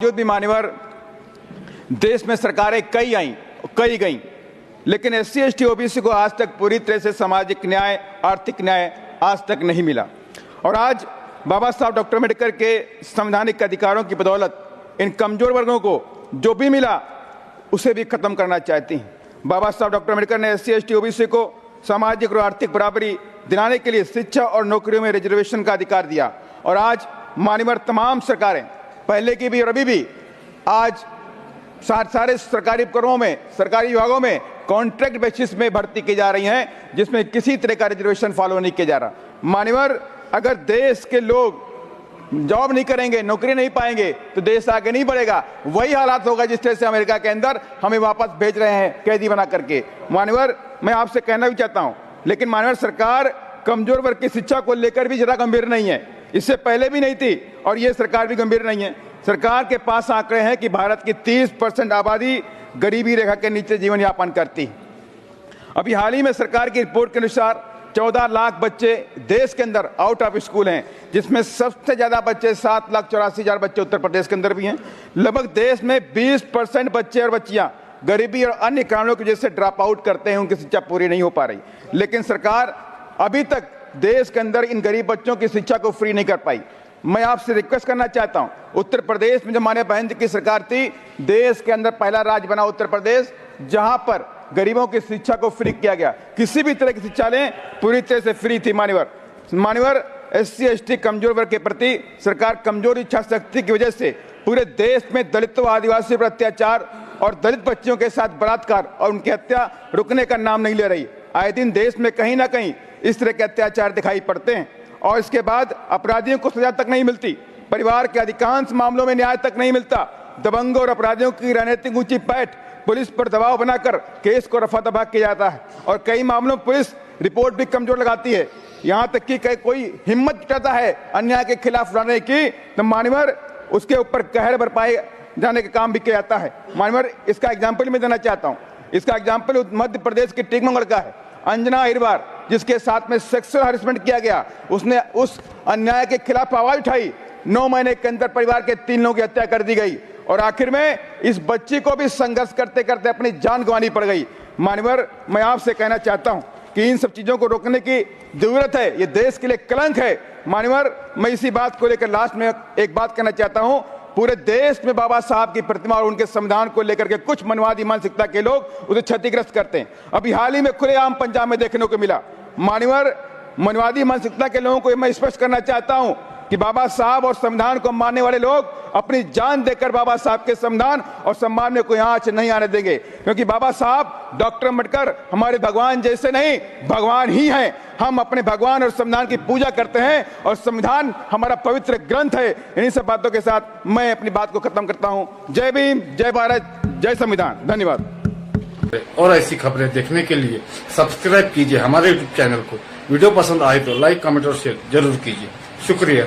जो भी मान्यवर देश में सरकारें कई गईं, लेकिन SC ST OBC को आज तक पूरी तरह से सामाजिक न्याय, आर्थिक न्याय आज तक नहीं मिला। और आज बाबा साहब डॉक्टर अम्बेडकर के संवैधानिक अधिकारों की बदौलत इन कमजोर वर्गों को जो भी मिला उसे भी खत्म करना चाहती हैं। बाबा साहब डॉक्टर अम्बेडकर ने SC ST OBC को सामाजिक और आर्थिक बराबरी दिलाने के लिए शिक्षा और नौकरियों में रिजर्वेशन का अधिकार दिया। और आज मान्यवर तमाम सरकारें, पहले की भी और अभी भी, आज सारे सरकारी उपक्रमों में, सरकारी विभागों में कॉन्ट्रैक्ट बेसिस में भर्ती की जा रही हैं, जिसमें किसी तरह का रिजर्वेशन फॉलो नहीं किया जा रहा। मान्यवर, अगर देश के लोग जॉब नहीं करेंगे, नौकरी नहीं पाएंगे, तो देश आगे नहीं बढ़ेगा। वही हालात होगा जिस तरह से अमेरिका के अंदर हमें वापस भेज रहे हैं कैदी बना करके। मान्यवर, मैं आपसे कहना भी चाहता हूं, लेकिन मान्यवर सरकार कमजोर वर्ग की शिक्षा को लेकर भी जरा गंभीर नहीं है। इससे पहले भी नहीं थी और ये सरकार भी गंभीर नहीं है। सरकार के पास आंकड़े हैं कि भारत की 30% आबादी गरीबी रेखा के नीचे जीवन यापन करती है। अभी हाल ही में सरकार की रिपोर्ट के अनुसार 14 लाख बच्चे देश के अंदर आउट ऑफ स्कूल हैं, जिसमें सबसे ज्यादा बच्चे 7,84,000 बच्चे उत्तर प्रदेश के अंदर भी हैं। लगभग देश में 20% बच्चे और बच्चियां गरीबी और अन्य कारणों की वजह से ड्रॉप आउट करते हैं, उनकी शिक्षा पूरी नहीं हो पा रही। लेकिन सरकार अभी तक देश के अंदर इन गरीब बच्चों की शिक्षा को फ्री नहीं कर पाई। मैं आपसे रिक्वेस्ट करना चाहता हूं, उत्तर प्रदेश में जब माननीय बहन जी की सरकार थी, देश के अंदर पहला राज्य बना उत्तर प्रदेश, जहां पर गरीबों की शिक्षा को फ्री किया गया। किसी भी तरह की शिक्षा लें, पूरी तरह से फ्री थी। मान्यवर SC ST कमजोर वर्ग के प्रति सरकार कमजोर इच्छा शक्ति की वजह से पूरे देश में दलितों, आदिवासियों पर अत्याचार और दलित बच्चियों के साथ बलात्कार और उनकी हत्या रुकने का नाम नहीं ले रही। आए दिन देश में कहीं ना कहीं इस तरह के अत्याचार दिखाई पड़ते हैं और इसके बाद अपराधियों को सजा तक नहीं मिलती। परिवार के अधिकांश मामलों में न्याय तक नहीं मिलता। दबंगों और अपराधियों की राजनीतिक ऊंची पैठ पुलिस पर दबाव बनाकर केस को रफा दफा किया जाता है और कई मामलों में पुलिस रिपोर्ट भी कमजोर लगाती है। यहां तक कि कोई हिम्मत जुटाता है अन्याय के खिलाफ लड़ने की, तो मान्यवर उसके ऊपर कहर बरपाए जाने का काम भी किया जाता है। मान्यवर, इसका एग्जाम्पल मैं देना चाहता हूं। इसका एग्जाम्पल मध्य प्रदेश के टीकमगढ़ का है। अंजना अहिरवार, जिसके साथ में सेक्सुअल हरासमेंट किया गया, उसने उस अन्याय के खिलाफ आवाज उठाई। 9 महीने के अंदर परिवार के 3 लोगों की हत्या कर दी गई और आखिर में इस बच्ची को भी संघर्ष करते करते अपनी जान गंवानी पड़ गई। मान्यवर, मैं आपसे कहना चाहता हूं कि इन सब चीजों को रोकने की जरूरत है। ये देश के लिए कलंक है। मान्यवर, मैं इसी बात को लेकर लास्ट में एक बात कहना चाहता हूं। पूरे देश में बाबा साहब की प्रतिमा और उनके संविधान को लेकर के कुछ मनवादी मानसिकता के लोग उसे क्षतिग्रस्त करते हैं। अभी हाल ही में खुलेआम पंजाब में देखने को मिला। मान्यवर, मनवादी मानसिकता के लोगों को मैं स्पष्ट करना चाहता हूं कि बाबा साहब और संविधान को मानने वाले लोग अपनी जान देकर बाबा साहब के संविधान और सम्मान में कोई आंच नहीं आने देंगे, क्योंकि बाबा साहब डॉक्टर अम्बेडकर हमारे भगवान जैसे नहीं, भगवान ही हैं। हम अपने भगवान और संविधान की पूजा करते हैं और संविधान हमारा पवित्र ग्रंथ है। इन्हीं सब बातों के साथ मैं अपनी बात को खत्म करता हूं। जय भीम, जय भारत, जय संविधान। धन्यवाद। और ऐसी खबरें देखने के लिए सब्सक्राइब कीजिए हमारे YouTube चैनल को। वीडियो पसंद आए तो लाइक, कमेंट और शेयर जरूर कीजिए। शुक्रिया।